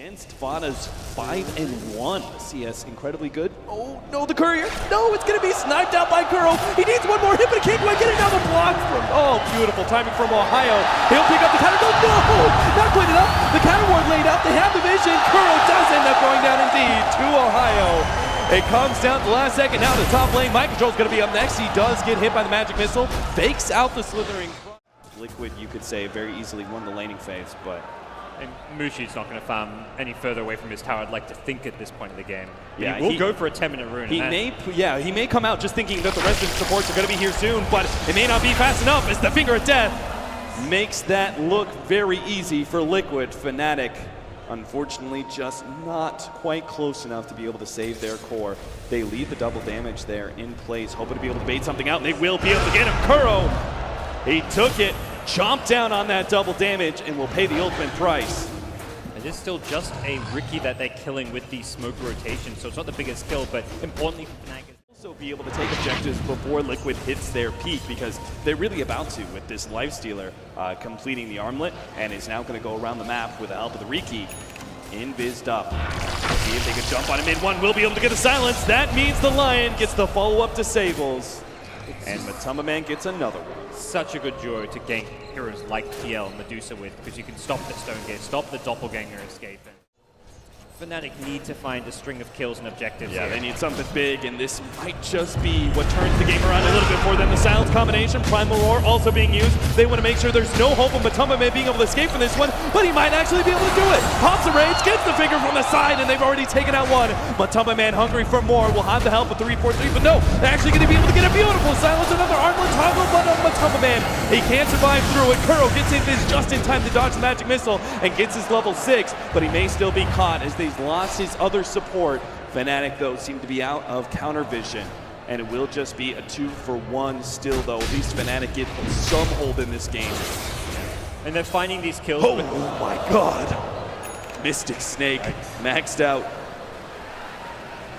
against Fata's 5-1. CS incredibly good. Oh no, the courier. No, it's gonna be sniped out by Kuro. He needs one more hit, but he can't quite get another block from. Oh, beautiful timing from Ohio. He'll pick up the counter. No, not quite enough. The counter ward laid out. They have the vision. Kuro does end up going down indeed to Ohio. It comes down to the last second. Now the top lane. Mind Control's gonna be up next. He does get hit by the magic missile. Fakes out the slithering. Liquid, you could say, very easily won the laning phase, but. And MuShi's not going to farm any further away from his tower, I'd like to think, at this point of the game. Yeah, he'll go for a 10-minute rune. He may come out just thinking that the rest of the supports are going to be here soon, but it may not be fast enough as the Finger of Death makes that look very easy for Liquid. Fnatic, unfortunately, just not quite close enough to be able to save their core. They leave the double damage there in place, hoping to be able to bait something out, and they will be able to get him. Kuro, he took it. Chomped down on that double damage and will pay the ultimate price. It is still just a Riki that they're killing with the smoke rotation, so it's not the biggest kill, but importantly for Fnatic, also be able to take objectives before Liquid hits their peak, because they're really about to with this Lifestealer completing the armlet, and is now going to go around the map with the help of the Riki. Invised up. See if they can jump on a mid-1. Will be able to get a silence. That means the Lion gets the follow-up disables. And MidOne gets another one. Such a good duo to gank heroes like PL and Medusa with, because you can stop the Stone Gate, stop the Doppelganger escape. Fnatic need to find a string of kills and objectives. Yeah, here. They need something big, and this might just be what turns the game around a little bit for them. The silence combination, Primal Roar also being used. They want to make sure there's no hope of MidOne being able to escape from this one, but he might actually be able to do it. Pops a rage, gets the finger from the side, and they've already taken out one. MidOne hungry for more, will have the help with 3-4-3, but no, they're actually going to be able to get a beautiful silence. Another armlet toggle, but MidOne, he can't survive through it. Kuro gets in this just in time to dodge the magic missile and gets his level 6, but he may still be caught as they've lost his other support. Fnatic, though, seem to be out of counter vision, and it will just be a 2-for-1 still, though. At least Fnatic get some hold in this game. And they're finding these kills. Oh my god! Mystic Snake maxed out.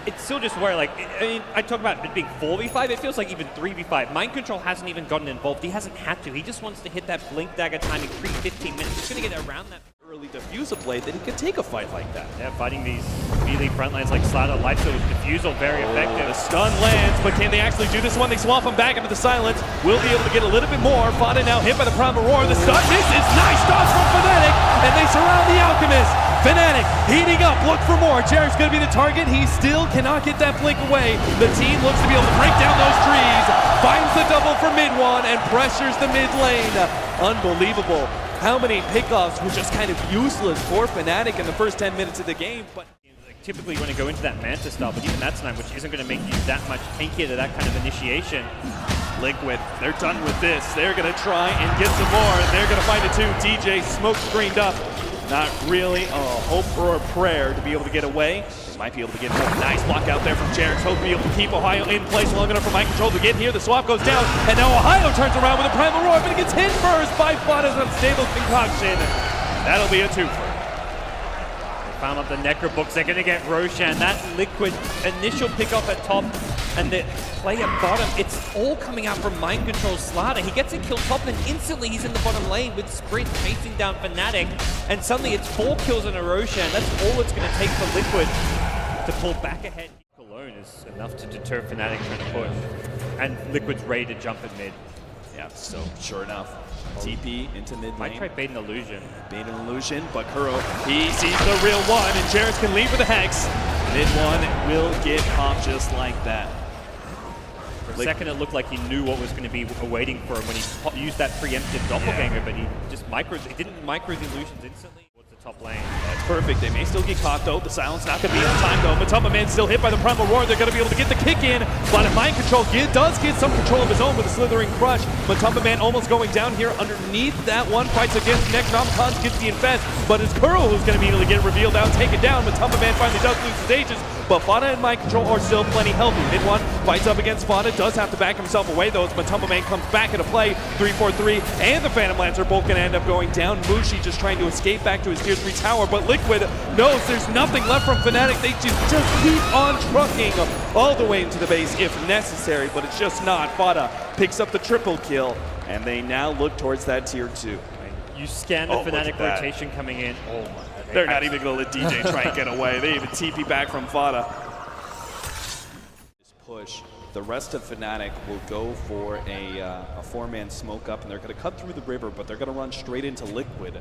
It's still just where, like, I mean, I talk about it being 4v5, it feels like even 3v5. Mind Control hasn't even gotten involved. He hasn't had to. He just wants to hit that Blink Dagger timing pre-15 minutes. He's going to get around that Early diffuse a play that he could take a fight like that. Yeah, fighting these melee front lines like Slaughter, Lifesteal with Diffusal, very effective. The stun lands, but can they actually do this one? They swap him back into the silence. Will be able to get a little bit more. Fata now hit by the Primal Roar. The stun misses. Nice dodge from Fnatic, and they surround the Alchemist. Fnatic heating up, look for more. Jarek's going to be the target. He still cannot get that blink away. The team looks to be able to break down those trees. Finds the double for MidOne and pressures the mid lane. Unbelievable. How many pickoffs were just kind of useless for Fnatic in the first 10 minutes of the game. But typically you want to go into that Manta style, but even that's not, which isn't going to make you that much tankier to that kind of initiation. Liquid, they're done with this. They're going to try and get some more. They're going to find a 2. DJ smoke screened up. Not really a hope or a prayer to be able to get away. They might be able to get more. Nice block out there from Jarek. Hope to be able to keep Ohio in place long enough for Mind Control to get here. The swap goes down, and now Ohio turns around with a Primal Roar, but he gets hit first by Fata's unstable concoction. That'll be a 2-for. Found up the Necro books. They're going to get Roshan. That Liquid initial pickoff at top and the play at bottom. It's all coming out from Mind Control Slaughter. He gets a kill top and instantly he's in the bottom lane with Sprint chasing down Fnatic. And suddenly it's 4 kills in a Roshan. That's all it's going to take for Liquid to pull back ahead. Alone is enough to deter Fnatic trying to push. And Liquid's ready to jump in mid. Yeah, so sure enough. TP into mid lane. Might try bait an illusion. Bait an illusion, but Kuro, he sees the real one, and Jarek can leave with a Hex. Mid-1 will get popped just like that. For a second, it looked like he knew what was going to be awaiting for him when he used that preemptive doppelganger, but he just didn't micro the illusions instantly. Towards the top lane. That's perfect. They may still get caught though. The silence not going to be on time though. MidOne still hit by the Primal Roar. They're going to be able to get the kick in, but if Mind Control does get some control of his own with a Slithering Crush. MidOne almost going down here underneath that one. Fights against Necronomicon, gets the Infest, but it's Kuro who's going to immediately get revealed out, taken down. MidOne finally does lose his Aegis, but Fata and Mind Control are still plenty healthy. MidOne fights up against Fata, does have to back himself away though as MidOne comes back into play. 3-4-3 and the Phantom Lance are both going to end up going down. MuShi just trying to escape back to his tier 3 tower, but Liquid knows there's nothing left from Fnatic. They just keep on trucking all the way into the base if necessary, but it's just not. Fata picks up the triple kill, and they now look towards that tier 2. You scan the Fnatic rotation coming in. Oh my. They're not even going to let DJ try and get away. They even TP back from FATA. This push. The rest of Fnatic will go for a four-man smoke up, and they're going to cut through the river, but they're going to run straight into Liquid.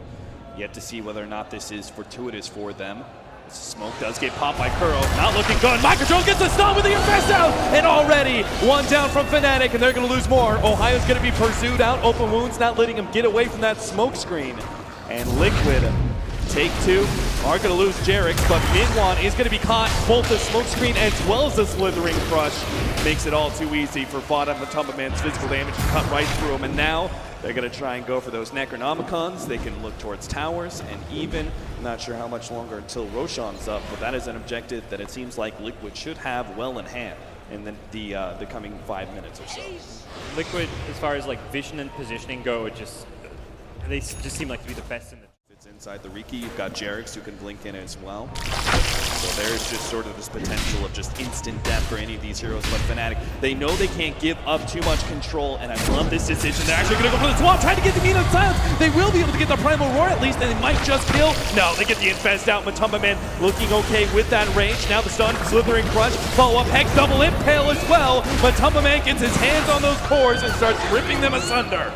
Yet to see whether or not this is fortuitous for them. This smoke does get popped by Kuro. Not looking good. Microcontrol gets a stun with the infest out, and already one down from Fnatic, and they're going to lose more. Ohio's going to be pursued out. Open wounds not letting him get away from that smoke screen. And Liquid, take two, are going to lose Jarix, but MidOne is going to be caught. Both the smoke screen as well as the slithering crush makes it all too easy for FATA. MaTUMBAMAN's physical damage to cut right through him, and now they're going to try and go for those Necronomicons. They can look towards towers, and even, not sure how much longer until Roshan's up, but that is an objective that it seems like Liquid should have well in hand in the coming 5 minutes or so. Liquid, as far as like vision and positioning go, they just seem like to be the best in the. It's inside the Riki. You've got Jarix who can blink in as well. So there's just sort of this potential of just instant death for any of these heroes. But Fnatic, they know they can't give up too much control, and I love this decision. They're actually going to go for the swap, trying to get the Mean of Silence. They will be able to get the Primal Roar at least, and they might just kill. No, they get the Infest out. MaTUMBAMAN looking okay with that range. Now the stun, Slithering Crush, follow-up Hex, double Impale as well. MaTUMBAMAN gets his hands on those cores and starts ripping them asunder.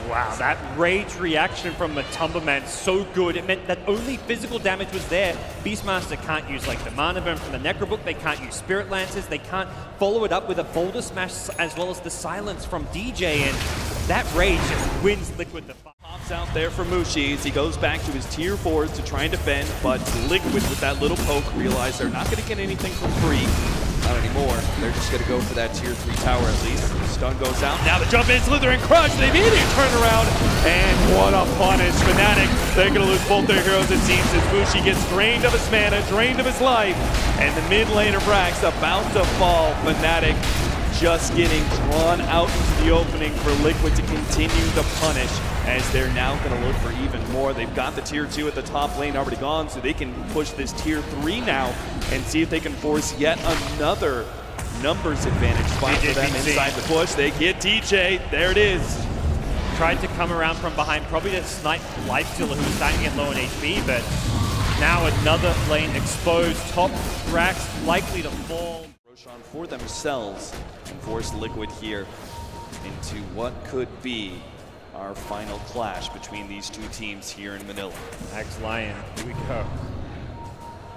Wow, that rage reaction from MaTUMBAMAN, so good. It meant that only physical damage was there. Beastmaster can't use like the Mana Burn from the Necrobook, they can't use Spirit Lances, they can't follow it up with a Boulder Smash as well as the Silence from DJ, and that rage just wins Liquid the fight. Pops out there for MuShi as he goes back to his tier 4s to try and defend, but Liquid with that little poke realize they're not going to get anything for free. Not anymore. They're just going to go for that tier 3 tower at least. Stun goes out. Now the jump in, Slithering Crush. They immediately turn around, and what a punish. Fnatic, they're going to lose both their heroes it seems as MuShi gets drained of his mana, drained of his life, and the mid laner Brax about to fall. Fnatic just getting drawn out into the opening for Liquid to continue the punish, as they're now going to look for even more. They've got the tier 2 at the top lane already gone, so they can push this tier 3 now and see if they can force yet another numbers advantage spot for them inside the push. They get DJ. There it is. Tried to come around from behind, probably to snipe Lifestealer, who's starting to get low on HP, but now another lane exposed. Top Brax likely to fall. Roshan for themselves and force Liquid here into what could be our final clash between these two teams here in Manila. X-Lion, here we go.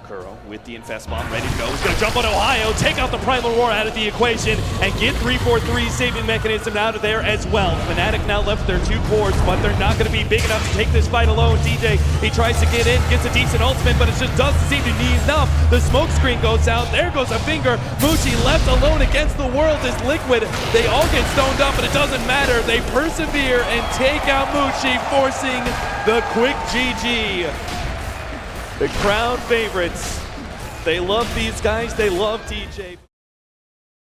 Kuro with the Infest Bomb ready to go. He's going to jump on Ohio, take out the Primal Roar out of the equation, and get 3-4-3 saving mechanism out of there as well. Fnatic now left their 2 cores, but they're not going to be big enough to take this fight alone. DJ, he tries to get in, gets a decent ultimate, but it just doesn't seem to be enough. The smoke screen goes out. There goes a finger. MuShi left alone against the world is Liquid. They all get stoned up, but it doesn't matter. They persevere and take out MuShi, forcing the quick GG. The crowd favorites. They love these guys. They love DJ.